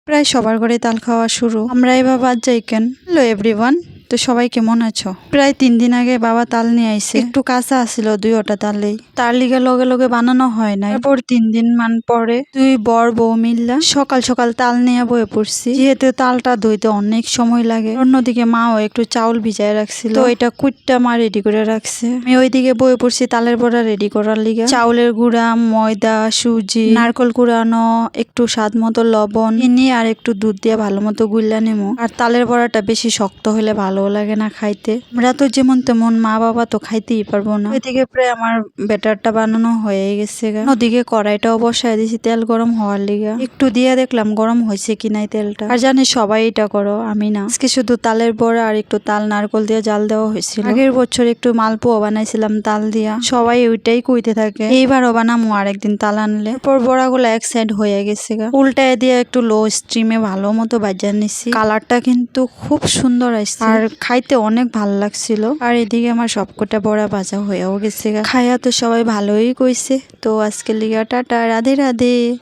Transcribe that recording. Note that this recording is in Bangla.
প্রায় সবার ঘরে তাল খাওয়া শুরু, আমরা এবার বাদ যাই কেন। হ্যালো এভরিওয়ান, তো সবাই কেমন আছো? প্রায় 3 দিন আগে বাবা তাল নিয়ে আইছে, একটু কাঁচা আসছিল 2টা তালেই, তার লিগে লগে লগে বানানো হয় না। তারপর 3 দিন পরে দুই বর বউ মিললা সকাল সকাল তাল নিয়ে বয়ে পড়ছি, যেহেতু তালটা ধুইতে অনেক সময় লাগে। অন্যদিকে মাও একটু চাউল ভিজায় রাখছিল, তো এটা কুটটা মা রেডি করে রাখছে। আমি ওইদিকে বয়ে পড়ছি তালের বড়া রেডি করার লিগে। চাউলের গুঁড়া, ময়দা, সুজি, নারকল কুড়ানো, একটু স্বাদ মতো লবণ, চিনি আর একটু দুধ দিয়ে ভালো মতো গুল্লা নেমো। আর তালের বড়াটা বেশি শক্ত হলে ভালো লাগে না খাইতে। আমরা তো যেমন তেমন, মা বাবা তো খাইতেই পারবো না। ওইদিকে প্রায় আমার ব্যাটারটা বানানো হয়ে গেছে। ওদিকে কড়াইটাও বসায় দিছি তেল গরম হওয়ার লিগা। একটু দিয়ে দেখলাম গরম হয়েছে কি নাই তেলটা। আর জানি সবাই এটা করো, আমি না। আজকে শুধু তালের বড়া আর একটু তাল নারকল দিয়ে জাল দেওয়া হয়েছিল। আগের বছর একটু মালপোয়া বানাইছিলাম তাল দিয়া, সবাই ওইটাই কইতে থাকে। এইবারও বানামো আরেকদিন তাল আনলে। পর বড়াগুলো এক সাইড হয়ে গেছে, উল্টায় দিয়ে একটু লো স্টিমে ভালো মতো বাজা নিছি। কালারটা কিন্তু খুব সুন্দর আসছে আর খাইতে অনেক ভাল লাগছিল। আর এদিকে আমার সবকটা বড়া ভাজা হয়েও গেছে। খাইয়া তো সবাই ভালোই কইছে। তো আজকে লিগা টাটা, রাধে রাধে।